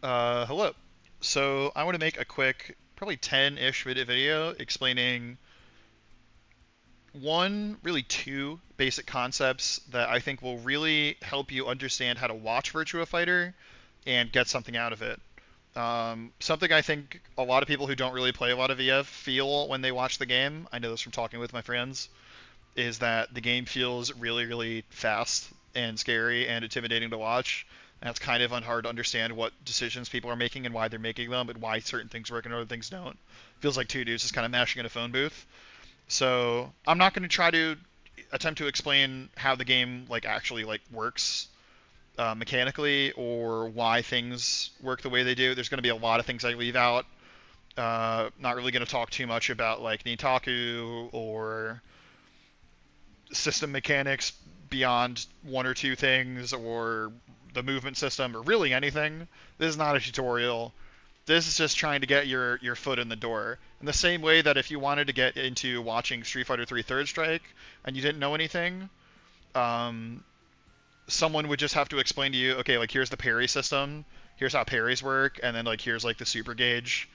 Hello. So I want to make a quick, probably 10-ish minute video explaining one, really two basic concepts that I think will really help you understand how to watch Virtua Fighter and get something out of it. Something I think a lot of people who don't really play a lot of VF feel when they watch the game, I know this from talking with my friends, is that the game feels really, really fast and scary and intimidating to watch. And it's kind of hard to understand what decisions people are making and why they're making them and why certain things work and other things don't. Feels like two dudes just kind of mashing in a phone booth. So I'm not going to try to attempt to explain how the game actually works mechanically or why things work the way they do. There's going to be a lot of things I leave out. Not really going to talk too much about nitaku or system mechanics beyond one or two things or the movement system or really anything. This is not a tutorial. This is just trying to get your foot in the door. In the same way that if you wanted to get into watching Street Fighter 3 Third Strike and you didn't know anything, um, someone would just have to explain to you, okay, here's the parry system, here's how parries work, and then here's the super gauge,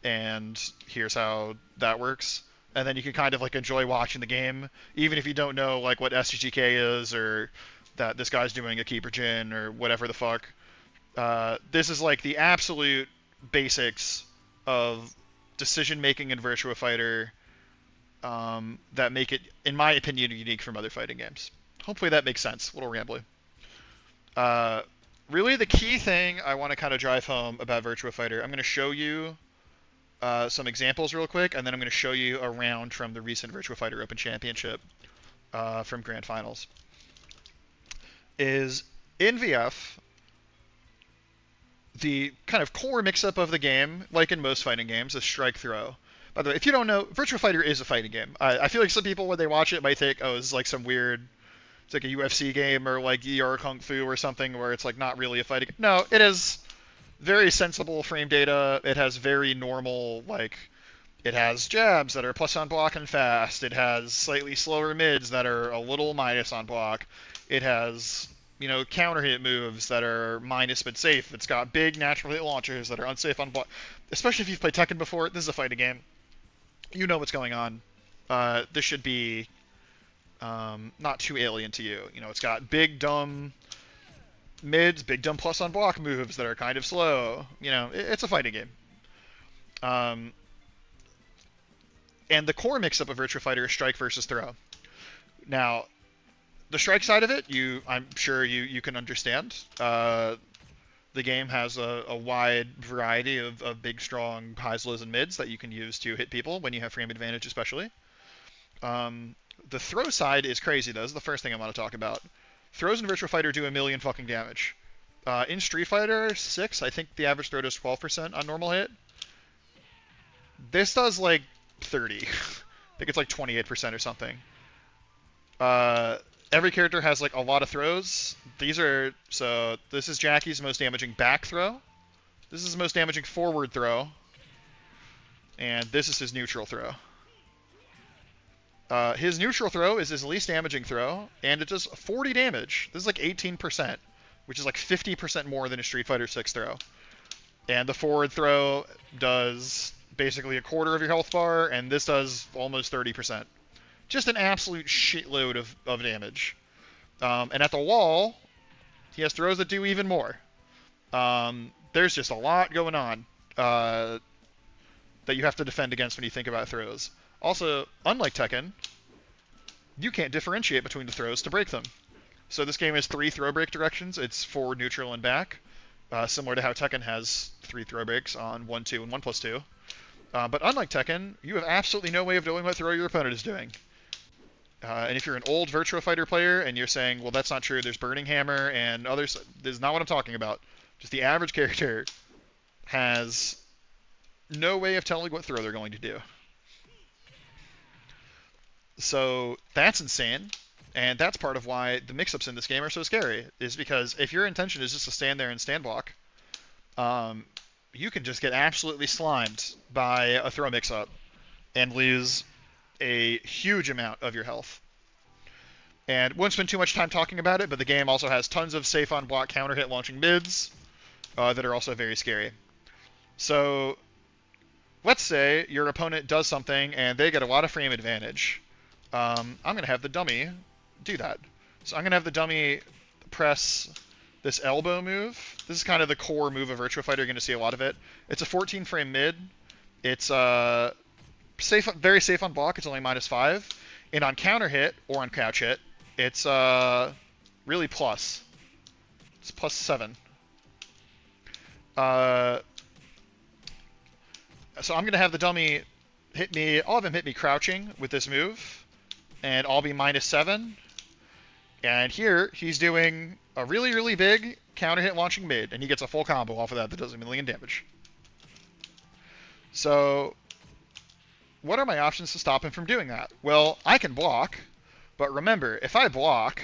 and here's how that works. And then you can kind of enjoy watching the game, even if you don't know what SGK is or that this guy's doing a keeper Jin or whatever the fuck. This is the absolute basics of decision making in Virtua Fighter that make it, in my opinion, unique from other fighting games. Hopefully that makes sense. A little rambly. Uh, Really, the key thing I want to kind of drive home about Virtua Fighter, I'm going to show you some examples real quick, and then I'm going to show you a round from the recent Virtua Fighter Open Championship from Grand Finals. Is in VF, the kind of core mix-up of the game, like in most fighting games, is strike throw. By the way, if you don't know, Virtua Fighter is a fighting game. I feel like some people, when they watch it, might think, oh, it's some weird, it's like a UFC game or ER Kung Fu or something where it's not really a fighting game. No, it is very sensible frame data. It has very normal, it has jabs that are plus on block and fast. It has slightly slower mids that are a little minus on block. It has, counter hit moves that are minus but safe. It's got big natural hit launchers that are unsafe on block. Especially if you've played Tekken before, this is a fighting game. You know what's going on. This should be not too alien to you. It's got big, dumb mids, big, dumb plus on block moves that are kind of slow. It's a fighting game. And the core mix-up of Virtua Fighter is strike versus throw. Now, the strike side of it, I'm sure you can understand. The game has a wide variety of big, strong highs, lows, and mids that you can use to hit people when you have frame advantage, especially. The throw side is crazy, though. This is the first thing I want to talk about. Throws in Virtua Fighter do a million fucking damage. In Street Fighter 6, I think the average throw does 12% on normal hit. This does 30. I think it's 28% or something. Every character has a lot of throws. This is Jackie's most damaging back throw. This is the most damaging forward throw. And this is his neutral throw. His neutral throw is his least damaging throw, and it does 40 damage. This is 18%, which is 50% more than a Street Fighter 6 throw. And the forward throw does basically a quarter of your health bar, and this does almost 30%. Just an absolute shitload of damage. And at the wall, he has throws that do even more. There's just a lot going on that you have to defend against when you think about throws. Also, unlike Tekken, you can't differentiate between the throws to break them. So this game has 3 throw break directions. It's forward, neutral, and back. Similar to how Tekken has 3 throw breaks on 1, 2, and 1+2. But unlike Tekken, you have absolutely no way of knowing what throw your opponent is doing. And if you're an old Virtua Fighter player and you're saying, well, that's not true, there's Burning Hammer and others, this is not what I'm talking about. Just the average character has no way of telling what throw they're going to do. So that's insane. And that's part of why the mix-ups in this game are so scary, is because if your intention is just to stand there and stand block, you can just get absolutely slimed by a throw mix-up and lose a huge amount of your health. And won't spend too much time talking about it, but the game also has tons of safe on block counter hit launching mids. that are also very scary. So let's say your opponent does something and they get a lot of frame advantage. I'm going to have the dummy do that. So I'm going to have the dummy press this elbow move. This is kind of the core move of Virtua Fighter. You're going to see a lot of it. It's a 14 frame mid. It's safe, very safe on block. It's only -5. And on counter hit or on crouch hit, it's really plus. It's +7. So I'm going to have the dummy hit me. I'll have him hit me crouching with this move, and I'll be -7. And here he's doing a really, really big counter hit launching mid, and he gets a full combo off of that does 1,000,000 damage. So what are my options to stop him from doing that? Well, I can block, but remember, if I block,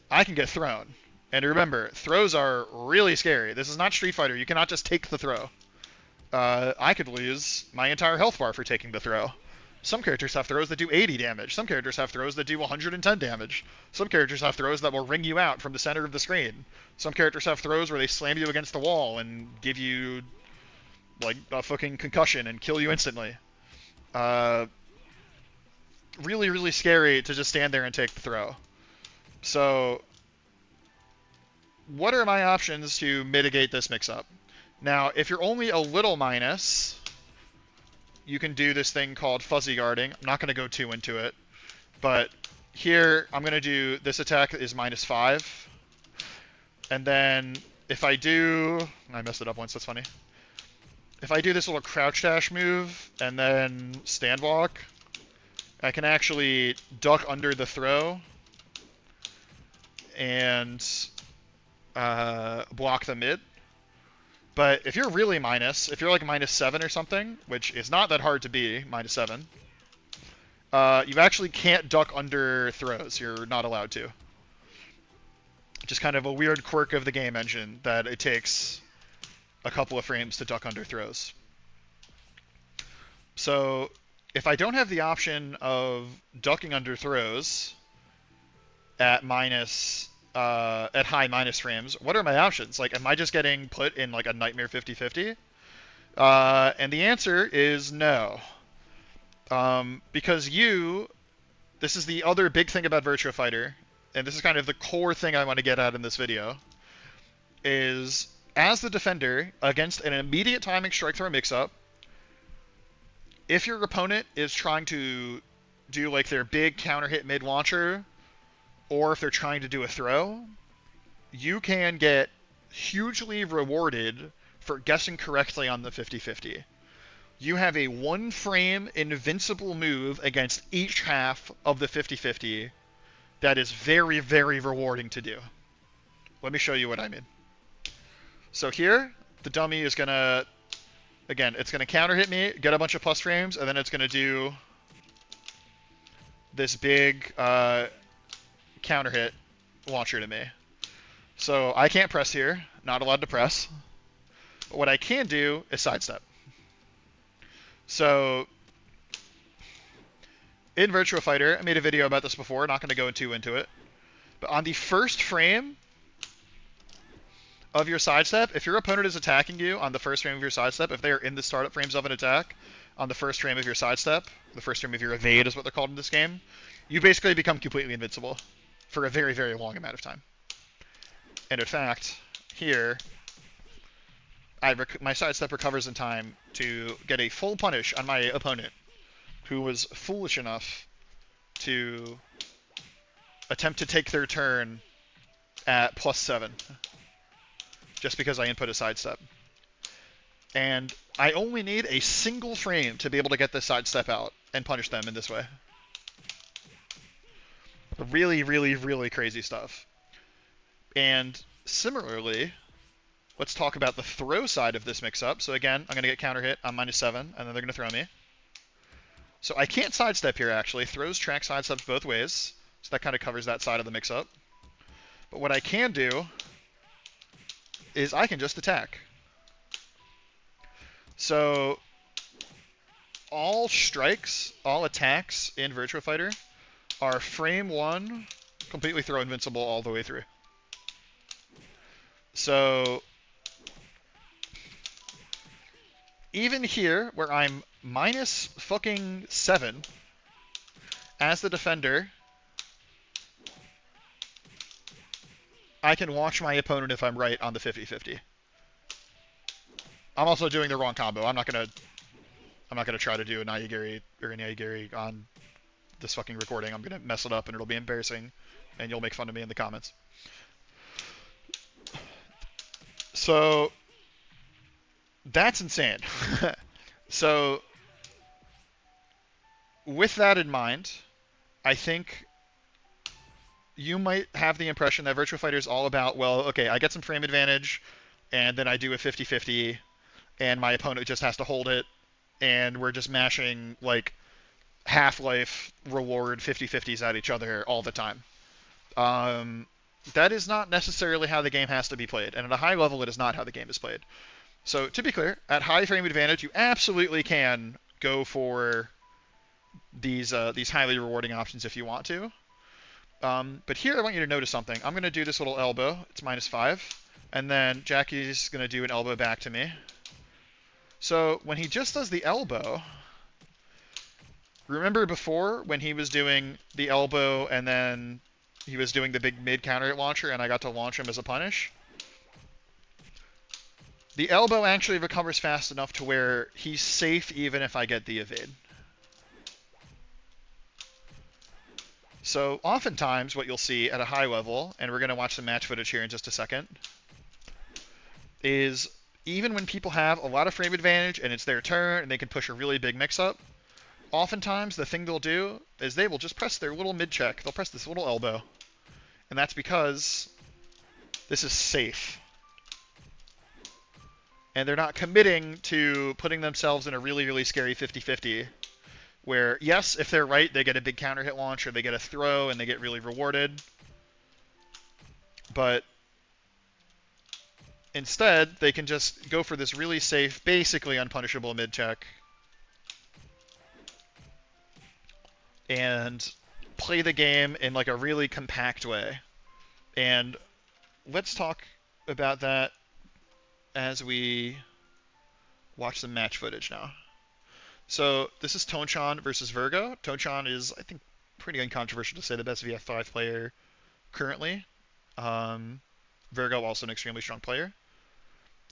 I can get thrown. And remember, throws are really scary. This is not Street Fighter. You cannot just take the throw. I could lose my entire health bar for taking the throw. Some characters have throws that do 80 damage. Some characters have throws that do 110 damage. Some characters have throws that will ring you out from the center of the screen. Some characters have throws where they slam you against the wall and give you like a fucking concussion and kill you instantly. Really, really scary to just stand there and take the throw. So what are my options to mitigate this mix-up? Now, if you're only a little minus, you can do this thing called fuzzy guarding. I'm not going to go too into it, but here I'm going to do this attack is -5. And then if I do, I messed it up once, that's funny. If I do this little crouch dash move and then stand walk, I can actually duck under the throw and block the mid. But if you're really minus, if you're like -7 or something, which is not that hard to be, -7, you actually can't duck under throws. You're not allowed to. Just kind of a weird quirk of the game engine that it takes a couple of frames to duck under throws. So if I don't have the option of ducking under throws at high minus frames, what are my options? Like, am I just getting put in like a nightmare 50-50? And the answer is no. Because this is the other big thing about Virtua Fighter, and this is kind of the core thing I want to get at in this video, is as the defender against an immediate timing strike throw mix-up, if your opponent is trying to do like their big counter hit mid launcher, or if they're trying to do a throw, you can get hugely rewarded for guessing correctly on the 50-50. You have a 1-frame invincible move against each half of the 50-50 that is very, very rewarding to do. Let me show you what I mean. So here, the dummy is going to, again, it's going to counter hit me, get a bunch of plus frames, and then it's going to do this big counter hit launcher to me. So I can't press here, not allowed to press. But what I can do is sidestep. So in Virtua Fighter, I made a video about this before, not going to go too into it. But on the first frame of your sidestep, if your opponent is attacking you on the first frame of your sidestep, if they are in the startup frames of an attack, on the first frame of your sidestep, the first frame of your evade is what they're called in this game, you basically become completely invincible for a very, very long amount of time. And in fact, here, my sidestep recovers in time to get a full punish on my opponent, who was foolish enough to attempt to take their turn at +7, just because I input a sidestep. And I only need a single frame to be able to get this sidestep out and punish them in this way. Really, really, really crazy stuff. And similarly, let's talk about the throw side of this mix-up. So again, I'm going to get counter hit on -7, and then they're going to throw me. So I can't sidestep here, actually. Throws track sidesteps both ways, so that kind of covers that side of the mix-up. But what I can do is I can just attack. So all strikes, all attacks in Virtua Fighter are frame 1, completely throw invincible all the way through. So even here, where I'm minus fucking 7 as the defender, I can watch my opponent if I'm right on the 50-50. I'm also doing the wrong combo. I'm not gonna try to do a Nayagiri or a Nayagiri on this fucking recording. I'm gonna mess it up and it'll be embarrassing, and you'll make fun of me in the comments. So that's insane. So with that in mind, I think you might have the impression that Virtua Fighter is all about, well, okay, I get some frame advantage, and then I do a 50-50, and my opponent just has to hold it, and we're just mashing, like, Half-Life reward 50-50s at each other all the time. Um, that is not necessarily how the game has to be played, and at a high level, it is not how the game is played. So, to be clear, at high frame advantage, you absolutely can go for these highly rewarding options if you want to. But here I want you to notice something. I'm going to do this little elbow. It's -5. And then Jackie's going to do an elbow back to me. So when he just does the elbow, remember before when he was doing the elbow and then he was doing the big mid counter hit launcher and I got to launch him as a punish? The elbow actually recovers fast enough to where he's safe even if I get the evade. So oftentimes what you'll see at a high level, and we're going to watch some match footage here in just a second, is even when people have a lot of frame advantage and it's their turn and they can push a really big mix-up, oftentimes the thing they'll do is they will just press their little mid-check. They'll press this little elbow. And that's because this is safe. And they're not committing to putting themselves in a really, really scary 50-50. Where, yes, if they're right, they get a big counter hit launch or they get a throw and they get really rewarded. But instead, they can just go for this really safe, basically unpunishable mid-check. And play the game in like a really compact way. And let's talk about that as we watch some match footage now. So this is Tonchan versus Virgo. Tonchan is, I think, pretty uncontroversial to say the best VF5 player currently. Virgo also an extremely strong player.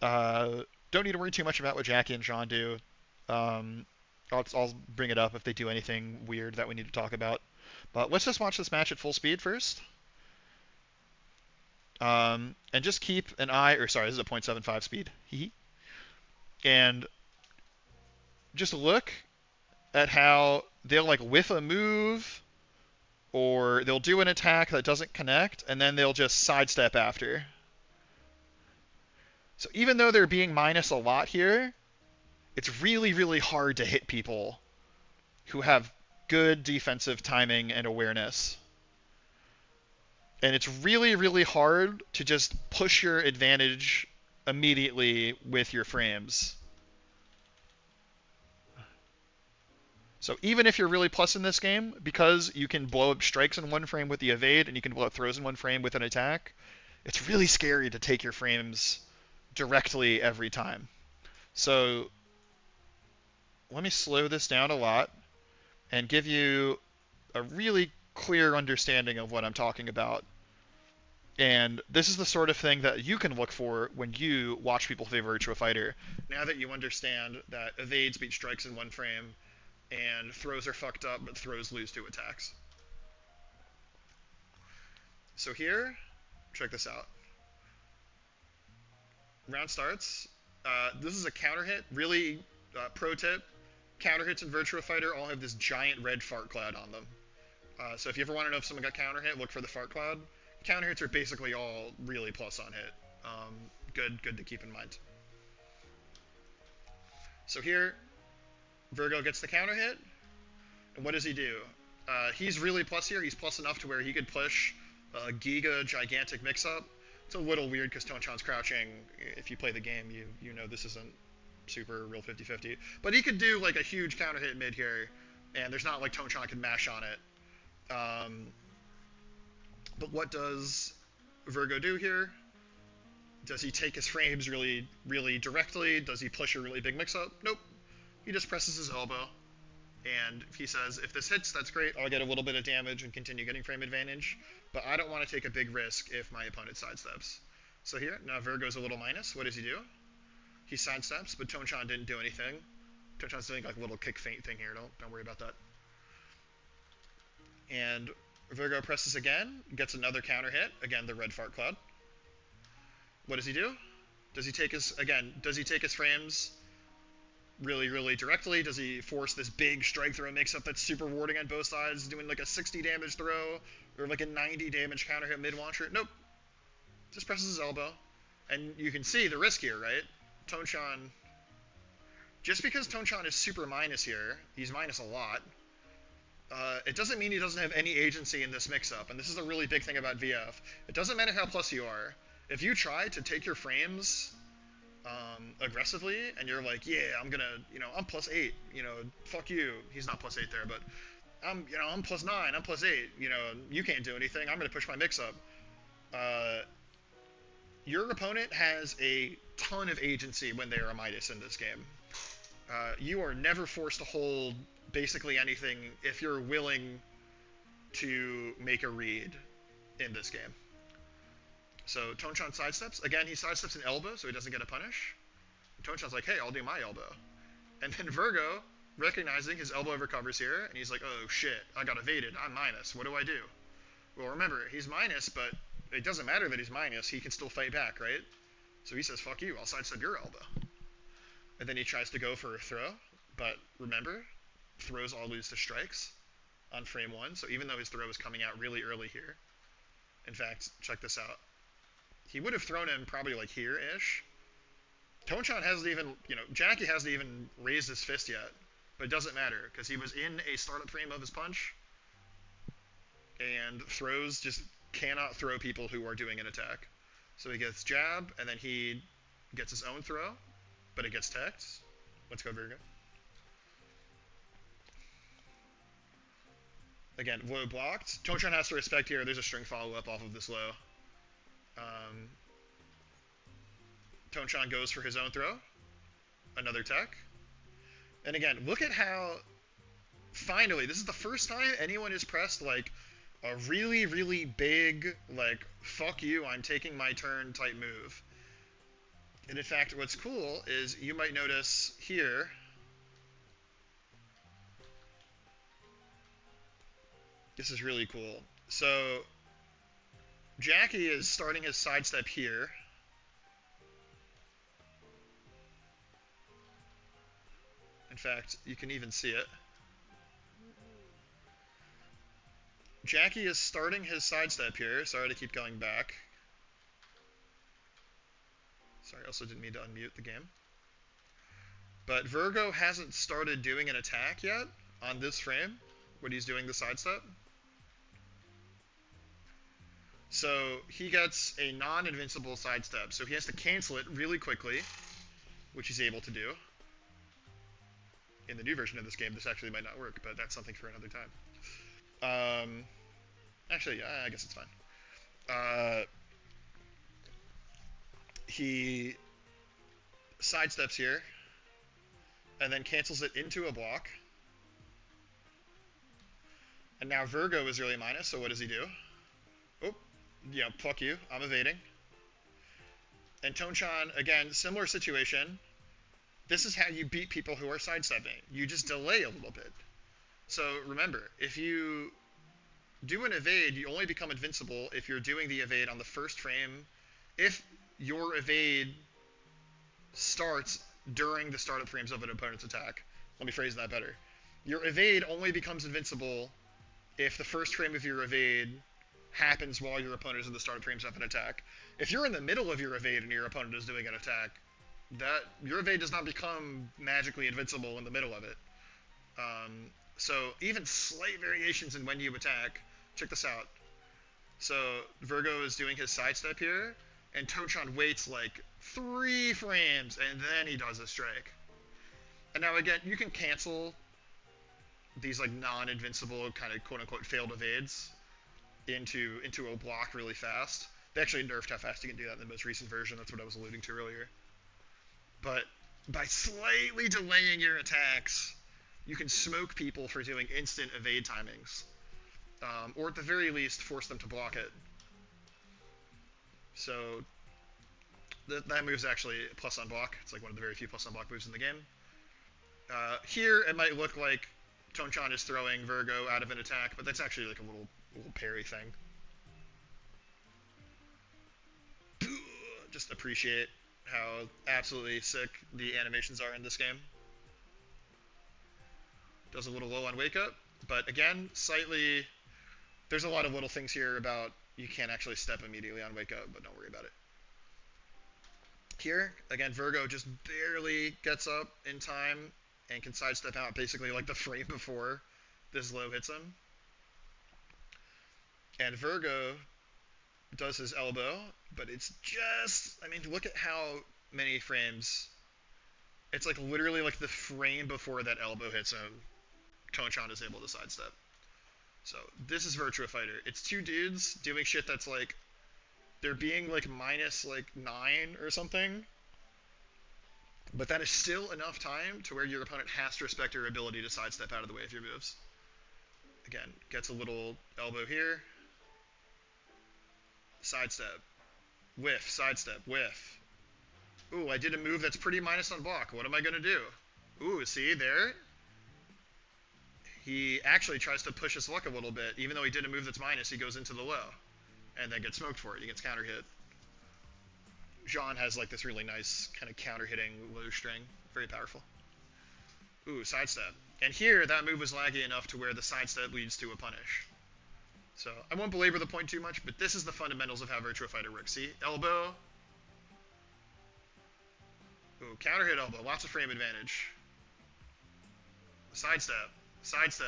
Don't need to worry too much about what Jackie and Sean do. I'll bring it up if they do anything weird that we need to talk about. But let's just watch this match at full speed first. And just keep an eye, or sorry, this is a 0.75 speed. And just look at how they'll like whiff a move, or they'll do an attack that doesn't connect, and then they'll just sidestep after. So even though they're being minus a lot here, it's really, really hard to hit people who have good defensive timing and awareness. And it's really, really hard to just push your advantage immediately with your frames. So even if you're really plus in this game, because you can blow up strikes in one frame with the evade and you can blow up throws in one frame with an attack, it's really scary to take your frames directly every time. So let me slow this down a lot and give you a really clear understanding of what I'm talking about. And this is the sort of thing that you can look for when you watch people play Virtua Fighter. Now that you understand that evades beat strikes in one frame, and throws are fucked up, but throws lose to attacks. So here, check this out. Round starts. This is a counter hit. Really, pro tip, counter hits in Virtua Fighter all have this giant red fart cloud on them. So if you ever want to know if someone got counter hit, look for the fart cloud. Counter hits are basically all really plus on hit. Good to keep in mind. So here, Virgo gets the counter hit, and what does he do? He's really plus here. He's plus enough to where he could push a gigantic mix-up. It's a little weird because Tonchan's crouching. If you play the game, you know this isn't super real 50-50. But he could do like a huge counter hit mid here, and there's not like Tonchan can mash on it. But what does Virgo do here? Does he take his frames really, really directly? Does he push a really big mix-up? Nope. He just presses his elbow, and he says, if this hits, that's great. I'll get a little bit of damage and continue getting frame advantage, but I don't want to take a big risk if my opponent sidesteps. So here, now Virgo's a little minus. What does he do? He sidesteps, but Tonchan didn't do anything. Tonchan's doing like a little kick feint thing here. Don't worry about that. And Virgo presses again, gets another counter hit. Again, the red fart cloud. What does he do? Does he take his frames really, really directly? Does he force this big strike throw mix-up that's super warding on both sides, doing like a 60 damage throw, or like a 90 damage counter hit mid-launcher? Nope. Just presses his elbow. And you can see the risk here, right? Tonchan, just because Tonchan is super minus here, he's minus a lot, it doesn't mean he doesn't have any agency in this mix-up. And this is a really big thing about VF. It doesn't matter how plus you are. If you try to take your frames aggressively, and you're like, yeah, I'm plus 8, fuck you. He's not plus 8 there, but I'm plus 9, I'm plus 8, you can't do anything, I'm gonna push my mix-up. Your opponent has a ton of agency when they are a Midas in this game. You are never forced to hold basically anything if you're willing to make a read in this game. So Tonchan sidesteps. Again, he sidesteps an elbow, so he doesn't get a punish. And Tonchan's like, hey, I'll do my elbow. And then Virgo, recognizing his elbow recovers here, and he's like, oh shit, I got evaded, I'm minus, what do I do? Well, remember, he's minus, but it doesn't matter that he's minus, he can still fight back, right? So he says, fuck you, I'll sidestep your elbow. And then he tries to go for a throw, but remember, throws all lose to strikes on frame 1, so even though his throw is coming out really early here, in fact, check this out. He would have thrown him probably like here-ish. Tonchan hasn't even, Jackie hasn't even raised his fist yet, but it doesn't matter, because he was in a startup frame of his punch, and throws just cannot throw people who are doing an attack. So he gets jab, and then he gets his own throw, but it gets teched. Let's go, Virgo. Again, low blocked. Tonchan has to respect here, there's a string follow-up off of this low. Tonchan goes for his own throw. Another tech. And again, look at how, finally, this is the first time anyone has pressed, like, a really, really big, like, fuck you, I'm taking my turn type move. And in fact, what's cool is you might notice here, this is really cool. So, Jackie is starting his sidestep here. In fact, you can even see it. Jackie is starting his sidestep here. Sorry to keep going back. Sorry, I also didn't mean to unmute the game. But Virgo hasn't started doing an attack yet on this frame when he's doing the sidestep. So he gets a non-invincible sidestep. So he has to cancel it really quickly, which he's able to do. In the new version of this game, this actually might not work, but that's something for another time. Actually, yeah, I guess it's fine. He sidesteps here, and then cancels it into a block. And now Virgo is really minus, so what does he do? Oh, yeah, fuck you, I'm evading. And Tonchan, again, similar situation. This is how you beat people who are sidestepping. You just delay a little bit. So remember, if you do an evade, you only become invincible if you're doing the evade on the first frame. If your evade starts during the startup frames of an opponent's attack. Let me phrase that better. Your evade only becomes invincible if the first frame of your evade happens while your opponent is in the startup frames of an attack. If you're in the middle of your evade and your opponent is doing an attack, your evade does not become magically invincible in the middle of it. So even slight variations in when you attack, check this out. So Virgo is doing his sidestep here, and Tonchan waits like 3 frames, and then he does a strike. And now again, you can cancel these like non-invincible kind of quote-unquote failed evades into a block really fast. They actually nerfed how fast you can do that in the most recent version. That's what I was alluding to earlier. But by slightly delaying your attacks, you can smoke people for doing instant evade timings. Or at the very least, force them to block it. So that move's actually plus on block. It's like one of the very few plus on block moves in the game. Here, it might look like Tonchan is throwing Virgo out of an attack, but that's actually like a little parry thing. Just appreciate how absolutely sick the animations are in this game. Does a little low on wake up, but again, slightly. There's a lot of little things here about you can't actually step immediately on wake up, but don't worry about it. Here, again, Virgo just barely gets up in time and can sidestep out basically like the frame before this low hits him. And Virgo does his elbow, but it's just, I mean, look at how many frames. It's like literally like the frame before that elbow hits him, Tonchan is able to sidestep. So this is Virtua Fighter. It's two dudes doing shit that's like, they're being like minus like 9 or something, but that is still enough time to where your opponent has to respect your ability to sidestep out of the way of your moves. Again, gets a little elbow here, sidestep, whiff, sidestep, whiff. Ooh, I did a move that's pretty minus on block. What am I going to do? Ooh, see, there? He actually tries to push his luck a little bit. Even though he did a move that's minus, he goes into the low. And then gets smoked for it. He gets counter hit. Jean has like this really nice kind of counter hitting low string. Very powerful. Ooh, sidestep. And here, that move was laggy enough to where the sidestep leads to a punish. So, I won't belabor the point too much, but this is the fundamentals of how Virtua Fighter works. See? Elbow. Ooh, counter hit elbow. Lots of frame advantage. Sidestep. Sidestep.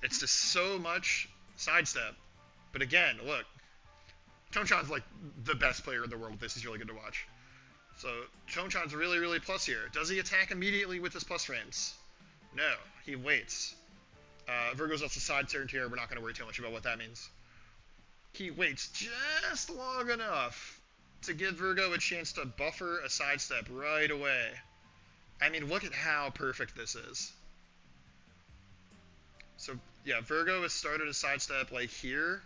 It's just so much sidestep. But again, look. Tonchan's like the best player in the world. This is really good to watch. So, Tonchan's really, really plus here. Does he attack immediately with his plus frames? No. He waits. Virgo's also side turned here. We're not going to worry too much about what that means. He waits just long enough to give Virgo a chance to buffer a sidestep right away. I mean, look at how perfect this is. So, yeah, Virgo has started a sidestep like here.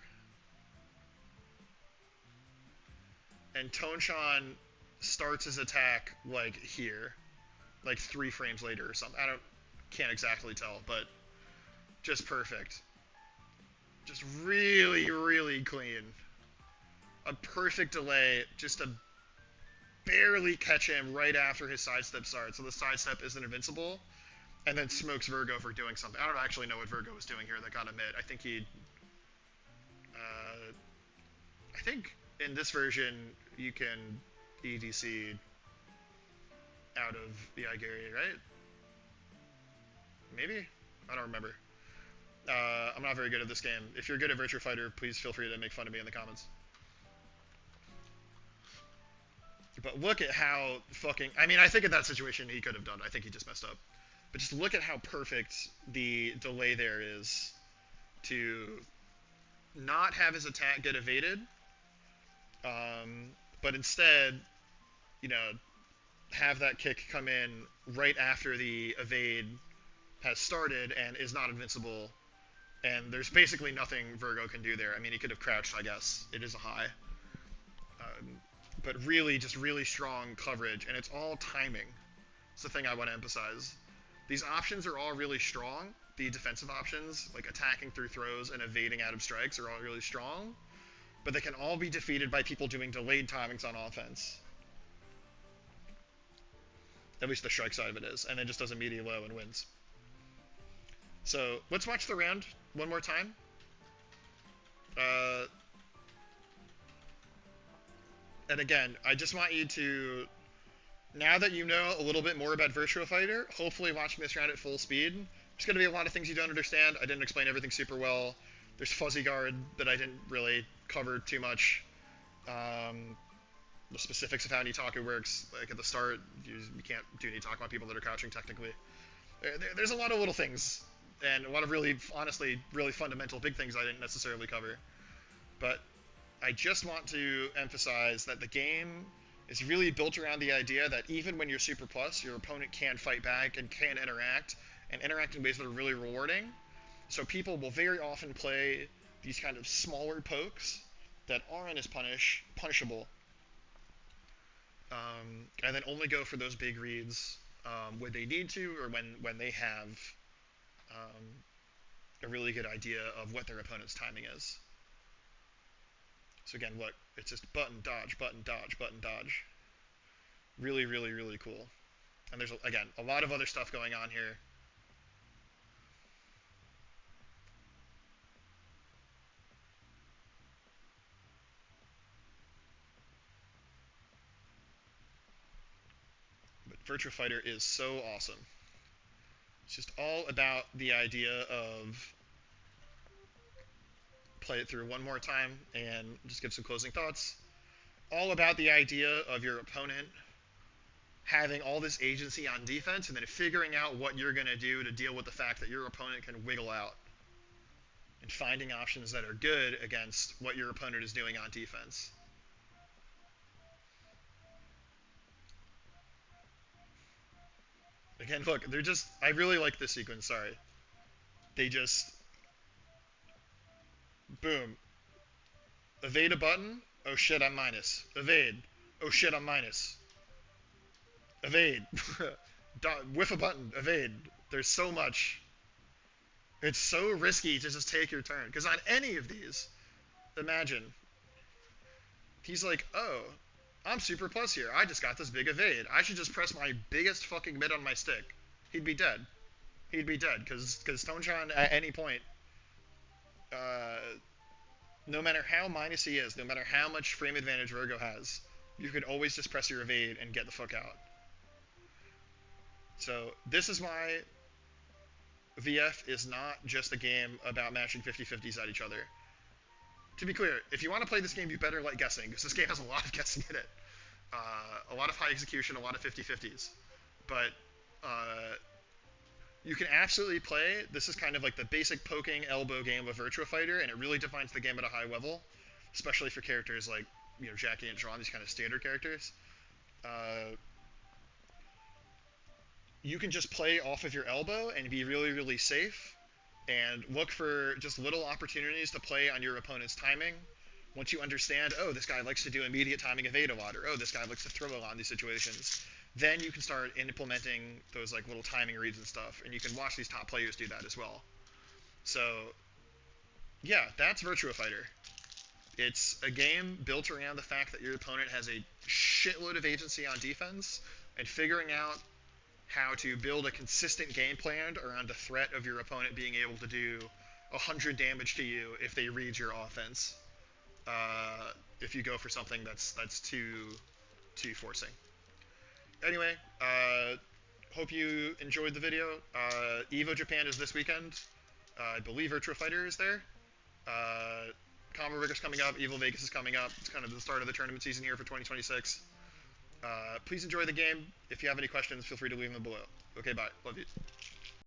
And Tonchan starts his attack like here. Like 3 frames later or something. Can't exactly tell, but just perfect. Just really, really clean. A perfect delay just to barely catch him right after his sidestep starts. So the sidestep isn't invincible. And then smokes Virgo for doing something. I don't actually know what Virgo was doing here that got him hit. I think he... I think in this version you can EDC out of the Igari, right? Maybe? I don't remember. I'm not very good at this game. If you're good at Virtua Fighter, please feel free to make fun of me in the comments. But look at how fucking... I mean, I think in that situation he could have done. I think he just messed up. But just look at how perfect the delay there is to not have his attack get evaded, but instead, you know, have that kick come in right after the evade has started and is not invincible. And there's basically nothing Virgo can do there. I mean, he could have crouched, I guess. It is a high. But really, just really strong coverage. And it's all timing. It's the thing I want to emphasize. These options are all really strong. The defensive options, like attacking through throws and evading out of strikes, are all really strong. But they can all be defeated by people doing delayed timings on offense. At least the strike side of it is. And then just does a meaty low and wins. So, let's watch the round one more time. And again, I just want you to, now that you know a little bit more about Virtua Fighter, hopefully watching this round at full speed. There's going to be a lot of things you don't understand. I didn't explain everything super well. There's fuzzy guard that I didn't really cover too much. The specifics of how nitaku works, like at the start, you can't do nitaku on people that are crouching technically. There's a lot of little things, and a lot of really, honestly, really fundamental big things I didn't necessarily cover. But I just want to emphasize that the game is really built around the idea that even when you're Super Plus, your opponent can fight back and can interact, and interact in ways that are really rewarding. So people will very often play these kind of smaller pokes that aren't as punishable, and then only go for those big reads when they need to, or when they have um, a really good idea of what their opponent's timing is. So again, look, it's just button dodge, button dodge, button dodge. Really, really, really cool. And there's, again, a lot of other stuff going on here. But Virtua Fighter is so awesome. It's just all about the idea of, play it through one more time and just give some closing thoughts. All about the idea of your opponent having all this agency on defense and then figuring out what you're going to do to deal with the fact that your opponent can wiggle out, and finding options that are good against what your opponent is doing on defense. Again, look, they're just, I really like this sequence, sorry. They just, boom. Evade a button, oh shit, I'm minus. Evade, oh shit, I'm minus. Evade. Whiff a button, evade. There's so much. It's so risky to just take your turn. Because on any of these, imagine, he's like, oh, I'm Super Plus here. I just got this big evade. I should just press my biggest fucking mid on my stick. He'd be dead. He'd be dead. Because Tonchan, at any point, no matter how minus he is, no matter how much frame advantage Virgo has, you can always just press your evade and get the fuck out. So this is why VF is not just a game about matching 50-50s at each other. To be clear, if you want to play this game, you better like guessing, because this game has a lot of guessing in it. A lot of high execution, a lot of 50-50s. But you can absolutely play, this is kind of like the basic poking elbow game of Virtua Fighter, and it really defines the game at a high level, especially for characters like, you know, Jackie and John, these kind of standard characters. You can just play off of your elbow and be really, really safe, and look for just little opportunities to play on your opponent's timing. Once you understand, oh, this guy likes to do immediate timing evade a lot, or oh, this guy likes to throw a lot in these situations, then you can start implementing those like little timing reads and stuff, and you can watch these top players do that as well. So, yeah, that's Virtua Fighter. It's a game built around the fact that your opponent has a shitload of agency on defense, and figuring out how to build a consistent game plan around the threat of your opponent being able to do 100 damage to you if they read your offense. If you go for something that's too forcing. Anyway, hope you enjoyed the video. EVO Japan is this weekend. I believe Virtua Fighter is there. Combo Rigor's coming up. Evil Vegas is coming up. It's kind of the start of the tournament season here for 2026. Please enjoy the game. If you have any questions, feel free to leave them below. Okay, bye. Love you.